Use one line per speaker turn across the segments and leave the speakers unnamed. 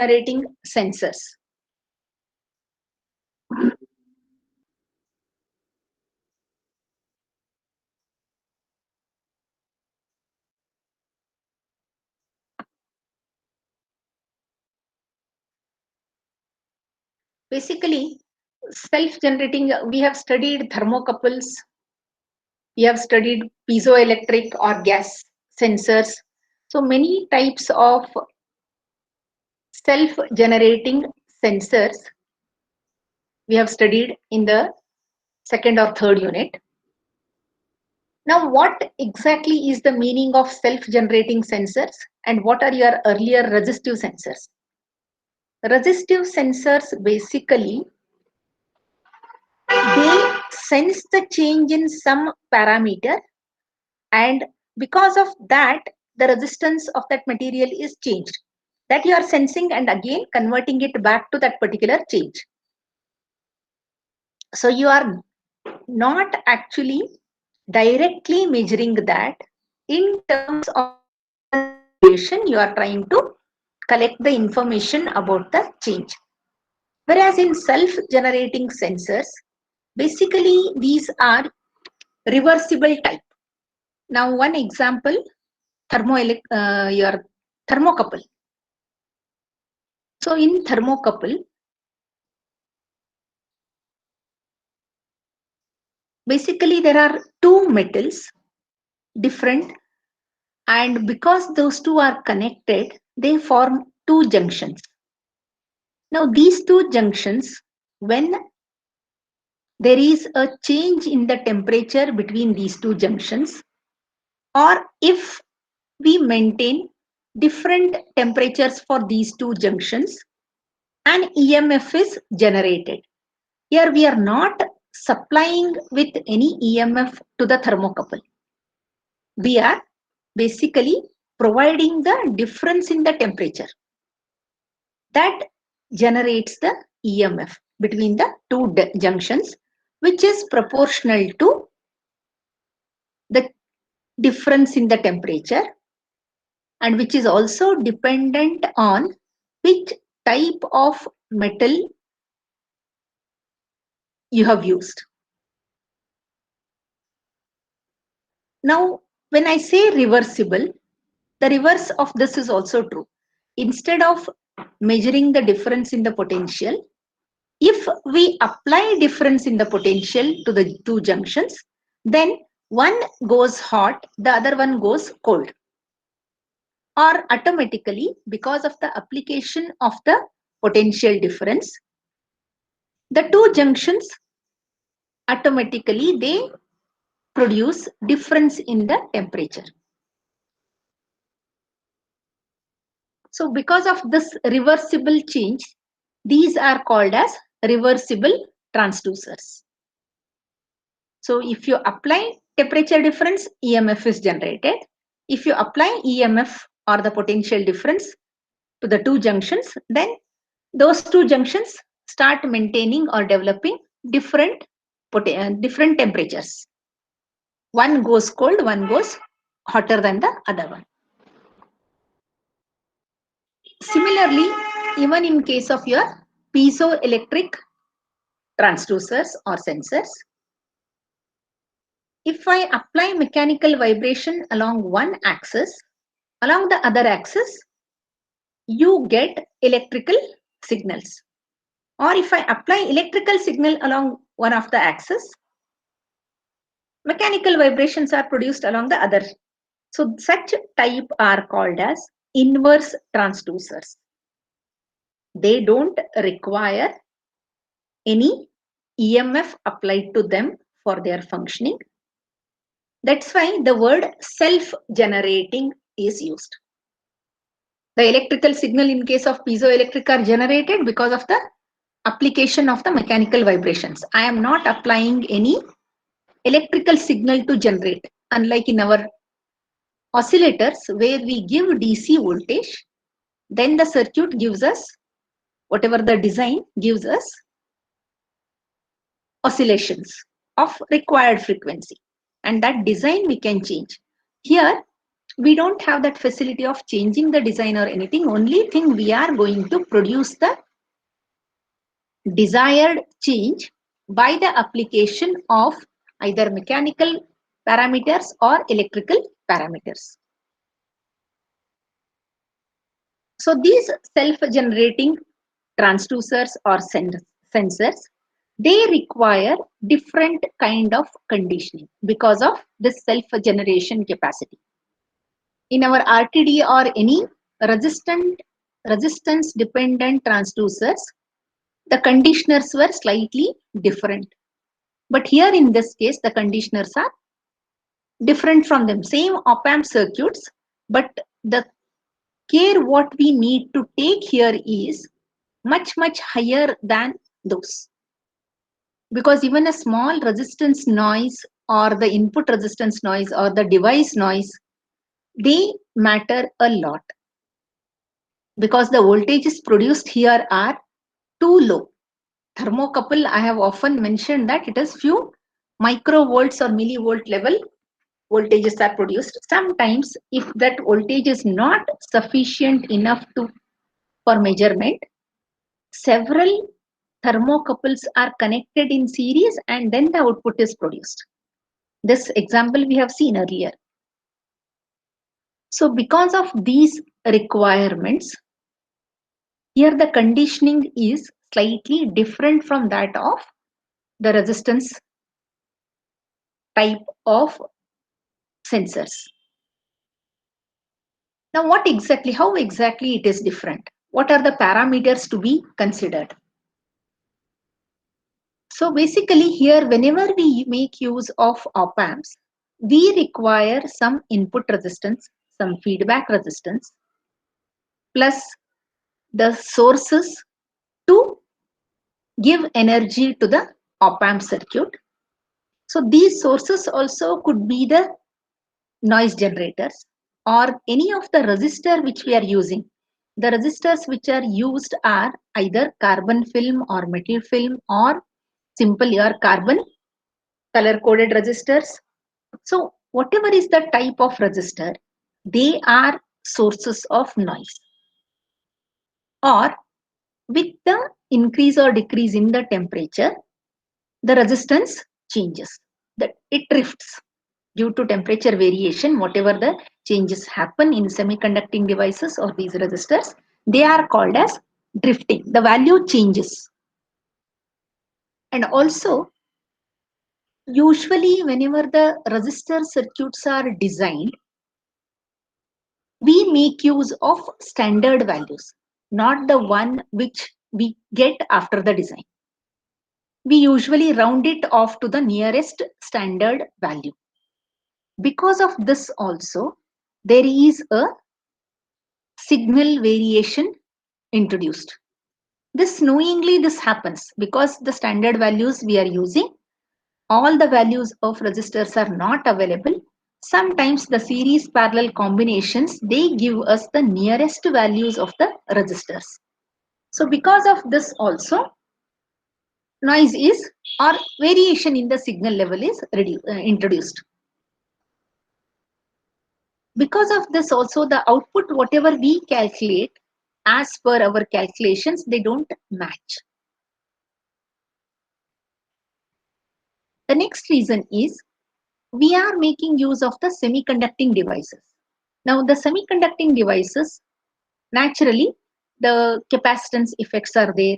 self-generating sensors. Basically, self-generating, we have studied thermocouples, we have studied piezoelectric or gas sensors. So many types of self-generating sensors we have studied in the second or third unit. Now, what exactly is the meaning of self-generating sensors and what are your earlier resistive sensors? Resistive sensors basically, they sense the change in some parameter, and because of that, the resistance of that material is changed. That you are sensing and again converting it back to that particular change. So you are not actually directly measuring that in terms of situation, you are trying to collect the information about the change. Whereas in self-generating sensors, basically these are reversible type. Now one example, your thermocouple. So in thermocouple, basically there are two metals different, and because those two are connected, they form two junctions. Now these two junctions, when there is a change in the temperature between these two junctions, or if we maintain different temperatures for these two junctions, an EMF is generated. Here we are not supplying with any EMF to the thermocouple. We are basically providing the difference in the temperature that generates the EMF between the two junctions, which is proportional to the difference in the temperature and which is also dependent on which type of metal you have used. Now, when I say reversible, the reverse of this is also true. Instead of measuring the difference in the potential, if we apply difference in the potential to the two junctions, then one goes hot, the other one goes cold. Or automatically, because of the application of the potential difference, the two junctions automatically they produce difference in the temperature. So because of this reversible change, these are called as reversible transducers. So if you apply temperature difference, EMF is generated. If you apply EMF or the potential difference to the two junctions, then those two junctions start maintaining or developing different temperatures. One goes cold, one goes hotter than the other one. Similarly, even in case of your piezoelectric transducers or sensors, if I apply mechanical vibration along one axis, along the other axis, you get electrical signals. Or if I apply electrical signal along one of the axis, mechanical vibrations are produced along the other. So such type are called as inverse transducers. They don't require any EMF applied to them for their functioning. That's why the word self-generating is used. The electrical signal in case of piezoelectric are generated because of the application of the mechanical vibrations. I am not applying any electrical signal to generate, unlike in our oscillators where we give DC voltage, then the circuit gives us, whatever the design gives us, oscillations of required frequency, and that design we can change. Here we don't have that facility of changing the design or anything. Only thing, we are going to produce the desired change by the application of either mechanical parameters or electrical parameters. So these self-generating transducers or sensors, they require different kind of conditioning because of this self-generation capacity. In our RTD or any resistance dependent transducers, the conditioners were slightly different. But here in this case, the conditioners are different from them. Same op-amp circuits, but the care what we need to take here is much higher than those. Because even a small resistance noise or the input resistance noise or the device noise, they matter a lot. Because the voltages produced here are too low. Thermocouple, I have often mentioned that it is few microvolts or millivolt level voltages are produced. Sometimes if that voltage is not sufficient enough for measurement, several thermocouples are connected in series and then the output is produced. This example we have seen earlier. So because of these requirements, here the conditioning is slightly different from that of the resistance type of sensors. Now how exactly it is different? What are the parameters to be considered? So basically here, whenever we make use of op-amps, we require some input resistance, some feedback resistance, plus the sources to give energy to the op-amp circuit. So these sources also could be the noise generators or any of the resistor which we are using. The resistors which are used are either carbon film or metal film or simple or carbon color coded resistors. So whatever is the type of resistor, they are sources of noise. Or with the increase or decrease in the temperature, the resistance changes. That it drifts due to temperature variation. Whatever the changes happen in semiconducting devices or these resistors, they are called as drifting. The value changes. And also, usually whenever the resistor circuits are designed, we make use of standard values, not the one which we get after the design. We usually round it off to the nearest standard value. Because of this also, there is a signal variation introduced. This happens because the standard values we are using, all the values of resistors are not available. Sometimes the series parallel combinations, they give us the nearest values of the resistors. So because of this also, noise is or variation in the signal level is introduced. Because of this also, the output whatever we calculate as per our calculations, they don't match. The next reason is we are making use of the semiconducting devices. Now the semiconducting devices, naturally the capacitance effects are there.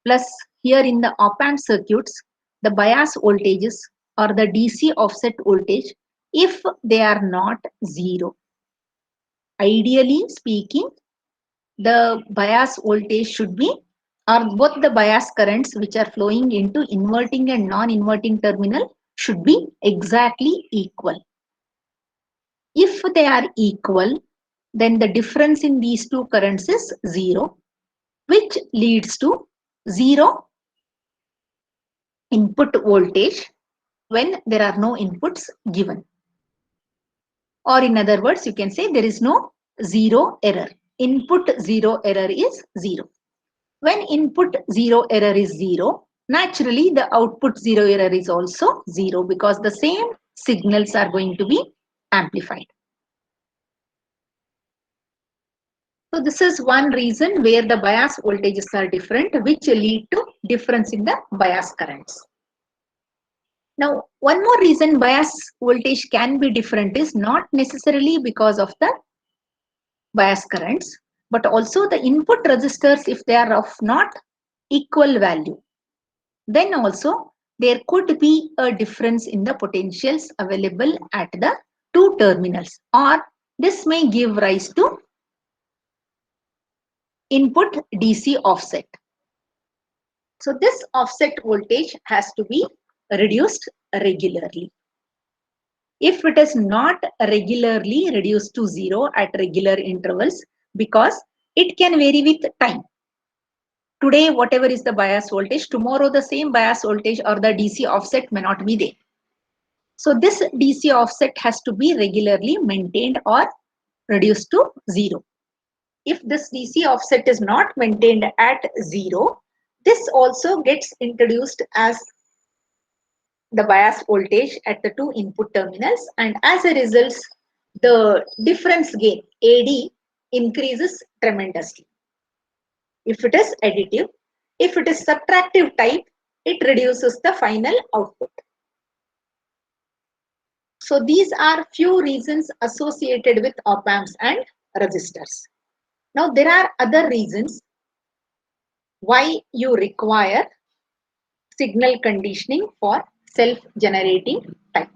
Plus here in the op-amp circuits, the bias voltages or the DC offset voltage, if they are not zero. Ideally speaking, the bias voltage should be, or both the bias currents which are flowing into inverting and non-inverting terminal should be exactly equal. If they are equal, then the difference in these two currents is zero, which leads to zero input voltage when there are no inputs given. Or in other words, you can say there is no zero error. Input zero error is zero. When input zero error is zero, naturally the output zero error is also zero because the same signals are going to be amplified. So this is one reason where the bias voltages are different, which lead to difference in the bias currents. Now, one more reason bias voltage can be different is not necessarily because of the bias currents, but also the input resistors if they are of not equal value. Then also there could be a difference in the potentials available at the two terminals, or this may give rise to input DC offset. So this offset voltage has to be reduced regularly. If it is not regularly reduced to zero at regular intervals, because it can vary with time. Today, whatever is the bias voltage, tomorrow the same bias voltage or the DC offset may not be there. So this DC offset has to be regularly maintained or reduced to zero. If this DC offset is not maintained at zero, this also gets introduced as the bias voltage at the two input terminals, and as a result, the difference gain AD increases tremendously. If it is additive, if it is subtractive type, it reduces the final output. So these are few reasons associated with op amps and resistors. Now there are other reasons why you require signal conditioning for self-generating type.